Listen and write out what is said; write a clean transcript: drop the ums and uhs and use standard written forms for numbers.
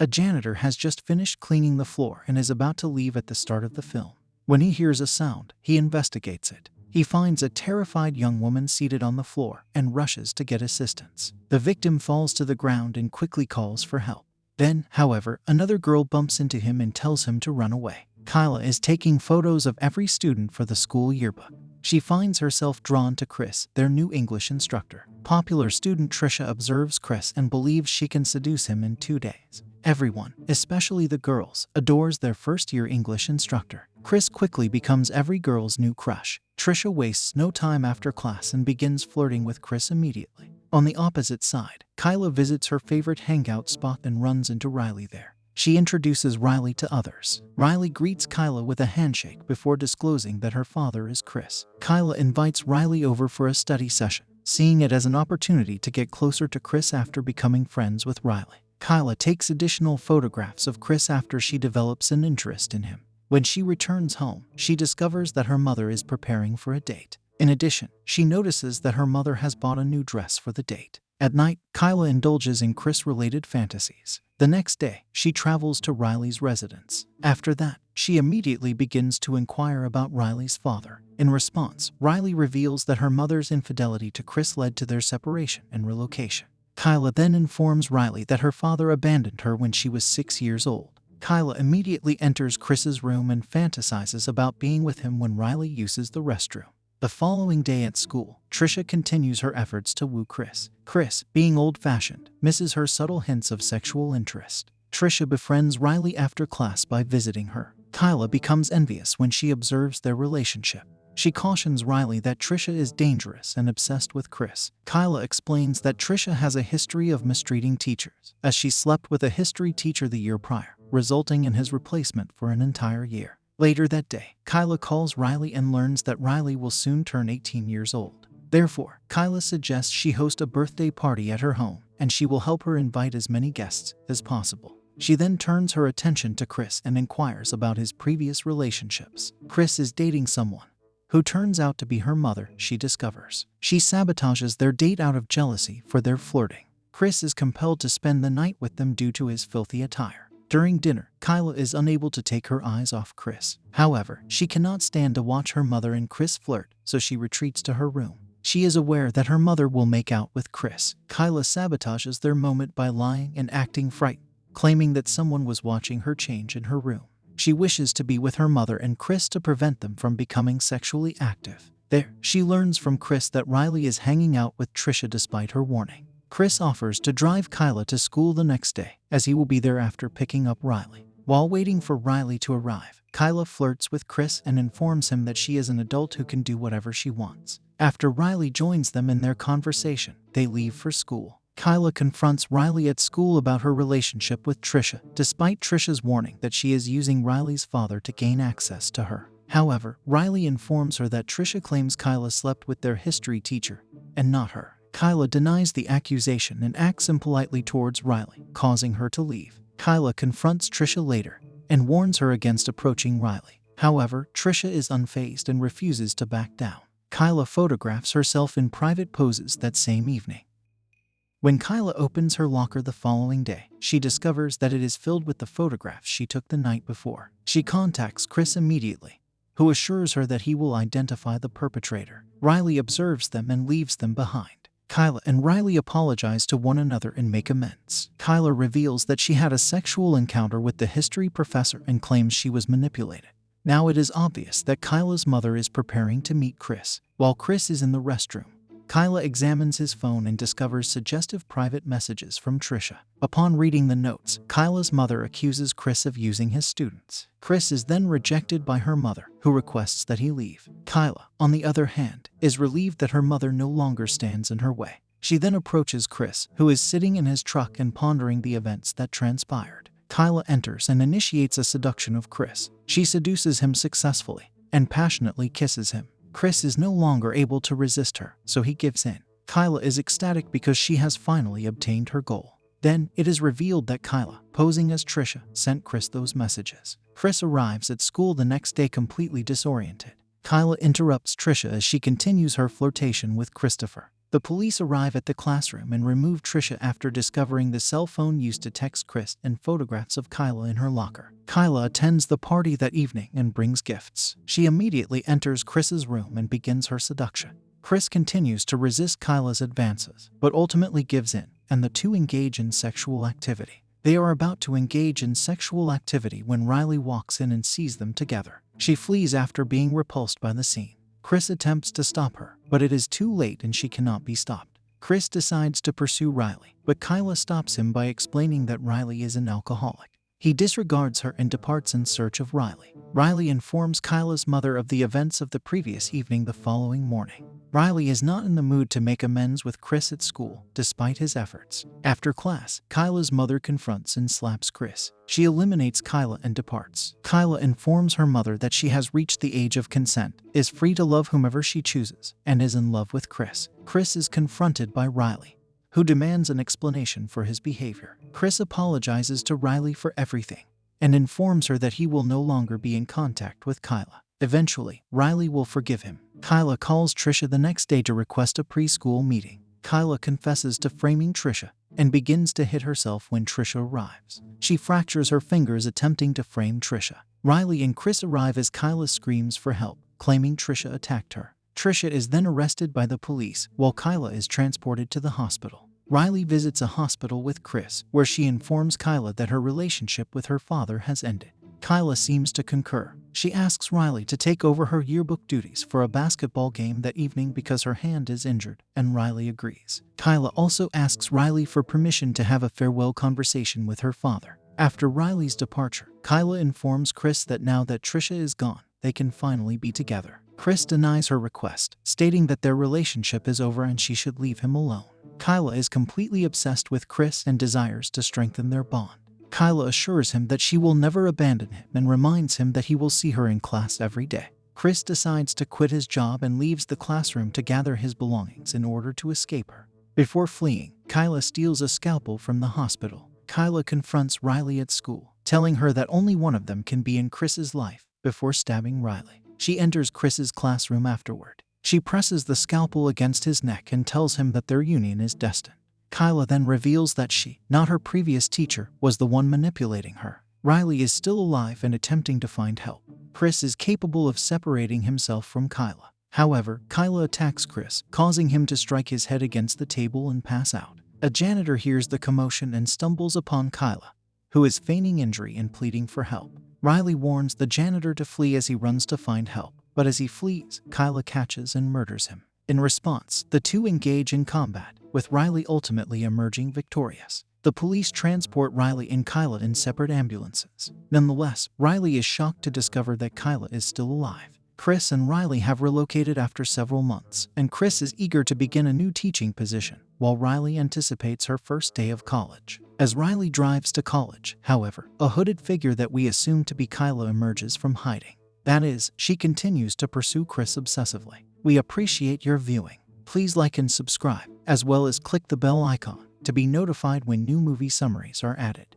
A janitor has just finished cleaning the floor and is about to leave at the start of the film. When he hears a sound, he investigates it. He finds a terrified young woman seated on the floor and rushes to get assistance. The victim falls to the ground and quickly calls for help. Then, however, another girl bumps into him and tells him to run away. Kyla is taking photos of every student for the school yearbook. She finds herself drawn to Chris, their new English instructor. Popular student Trisha observes Chris and believes she can seduce him in 2 days. Everyone, especially the girls, adores their first-year English instructor. Chris quickly becomes every girl's new crush. Trisha wastes no time after class and begins flirting with Chris immediately. On the opposite side, Kyla visits her favorite hangout spot and runs into Riley there. She introduces Riley to others. Riley greets Kyla with a handshake before disclosing that her father is Chris. Kyla invites Riley over for a study session, seeing it as an opportunity to get closer to Chris after becoming friends with Riley. Kyla takes additional photographs of Chris after she develops an interest in him. When she returns home, she discovers that her mother is preparing for a date. In addition, she notices that her mother has bought a new dress for the date. At night, Kyla indulges in Chris-related fantasies. The next day, she travels to Riley's residence. After that, she immediately begins to inquire about Riley's father. In response, Riley reveals that her mother's infidelity to Chris led to their separation and relocation. Kyla then informs Riley that her father abandoned her when she was 6 years old. Kyla immediately enters Chris's room and fantasizes about being with him when Riley uses the restroom. The following day at school, Trisha continues her efforts to woo Chris. Chris, being old-fashioned, misses her subtle hints of sexual interest. Trisha befriends Riley after class by visiting her. Kyla becomes envious when she observes their relationship. She cautions Riley that Trisha is dangerous and obsessed with Chris. Kyla explains that Trisha has a history of mistreating teachers, as she slept with a history teacher the year prior, resulting in his replacement for an entire year. Later that day, Kyla calls Riley and learns that Riley will soon turn 18 years old. Therefore, Kyla suggests she host a birthday party at her home, and she will help her invite as many guests as possible. She then turns her attention to Chris and inquires about his previous relationships. Chris is dating someone who turns out to be her mother, she discovers. She sabotages their date out of jealousy for their flirting. Chris is compelled to spend the night with them due to his filthy attire. During dinner, Kyla is unable to take her eyes off Chris. However, she cannot stand to watch her mother and Chris flirt, so she retreats to her room. She is aware that her mother will make out with Chris. Kyla sabotages their moment by lying and acting frightened, claiming that someone was watching her change in her room. She wishes to be with her mother and Chris to prevent them from becoming sexually active. There, she learns from Chris that Riley is hanging out with Trisha despite her warning. Chris offers to drive Kyla to school the next day, as he will be there after picking up Riley. While waiting for Riley to arrive, Kyla flirts with Chris and informs him that she is an adult who can do whatever she wants. After Riley joins them in their conversation, they leave for school. Kyla confronts Riley at school about her relationship with Trisha, despite Trisha's warning that she is using Riley's father to gain access to her. However, Riley informs her that Trisha claims Kyla slept with their history teacher, and not her. Kyla denies the accusation and acts impolitely towards Riley, causing her to leave. Kyla confronts Trisha later and warns her against approaching Riley. However, Trisha is unfazed and refuses to back down. Kyla photographs herself in private poses that same evening. When Kyla opens her locker the following day, she discovers that it is filled with the photographs she took the night before. She contacts Chris immediately, who assures her that he will identify the perpetrator. Riley observes them and leaves them behind. Kyla and Riley apologize to one another and make amends. Kyla reveals that she had a sexual encounter with the history professor and claims she was manipulated. Now it is obvious that Kyla's mother is preparing to meet Chris. While Chris is in the restroom, Kyla examines his phone and discovers suggestive private messages from Trisha. Upon reading the notes, Kyla's mother accuses Chris of using his students. Chris is then rejected by her mother, who requests that he leave. Kyla, on the other hand, is relieved that her mother no longer stands in her way. She then approaches Chris, who is sitting in his truck and pondering the events that transpired. Kyla enters and initiates a seduction of Chris. She seduces him successfully and passionately kisses him. Chris is no longer able to resist her, so he gives in. Kyla is ecstatic because she has finally obtained her goal. Then, it is revealed that Kyla, posing as Trisha, sent Chris those messages. Chris arrives at school the next day completely disoriented. Kyla interrupts Trisha as she continues her flirtation with Christopher. The police arrive at the classroom and remove Trisha after discovering the cell phone used to text Chris and photographs of Kyla in her locker. Kyla attends the party that evening and brings gifts. She immediately enters Chris's room and begins her seduction. Chris continues to resist Kyla's advances, but ultimately gives in, and the two engage in sexual activity. They are about to engage in sexual activity when Riley walks in and sees them together. She flees after being repulsed by the scene. Chris attempts to stop her, but it is too late and she cannot be stopped. Chris decides to pursue Riley, but Kyla stops him by explaining that Riley is an alcoholic. He disregards her and departs in search of Riley. Riley informs Kyla's mother of the events of the previous evening the following morning. Riley is not in the mood to make amends with Chris at school, despite his efforts. After class, Kyla's mother confronts and slaps Chris. She eliminates Kyla and departs. Kyla informs her mother that she has reached the age of consent, is free to love whomever she chooses, and is in love with Chris. Chris is confronted by Riley, who demands an explanation for his behavior. Chris apologizes to Riley for everything and informs her that he will no longer be in contact with Kyla. Eventually, Riley will forgive him. Kyla calls Trisha the next day to request a preschool meeting. Kyla confesses to framing Trisha and begins to hit herself when Trisha arrives. She fractures her fingers attempting to frame Trisha. Riley and Chris arrive as Kyla screams for help, claiming Trisha attacked her. Trisha is then arrested by the police, while Kyla is transported to the hospital. Riley visits a hospital with Chris, where she informs Kyla that her relationship with her father has ended. Kyla seems to concur. She asks Riley to take over her yearbook duties for a basketball game that evening because her hand is injured, and Riley agrees. Kyla also asks Riley for permission to have a farewell conversation with her father. After Riley's departure, Kyla informs Chris that now that Trisha is gone, they can finally be together. Chris denies her request, stating that their relationship is over and she should leave him alone. Kyla is completely obsessed with Chris and desires to strengthen their bond. Kyla assures him that she will never abandon him and reminds him that he will see her in class every day. Chris decides to quit his job and leaves the classroom to gather his belongings in order to escape her. Before fleeing, Kyla steals a scalpel from the hospital. Kyla confronts Riley at school, telling her that only one of them can be in Chris's life, before stabbing Riley. She enters Chris's classroom afterward. She presses the scalpel against his neck and tells him that their union is destined. Kyla then reveals that she, not her previous teacher, was the one manipulating her. Riley is still alive and attempting to find help. Chris is capable of separating himself from Kyla. However, Kyla attacks Chris, causing him to strike his head against the table and pass out. A janitor hears the commotion and stumbles upon Kyla, who is feigning injury and pleading for help. Riley warns the janitor to flee as he runs to find help, but as he flees, Kyla catches and murders him. In response, the two engage in combat, with Riley ultimately emerging victorious. The police transport Riley and Kyla in separate ambulances. Nonetheless, Riley is shocked to discover that Kyla is still alive. Chris and Riley have relocated after several months, and Chris is eager to begin a new teaching position, while Riley anticipates her first day of college. As Riley drives to college, however, a hooded figure that we assume to be Kyla emerges from hiding. That is, she continues to pursue Chris obsessively. We appreciate your viewing. Please like and subscribe, as well as click the bell icon to be notified when new movie summaries are added.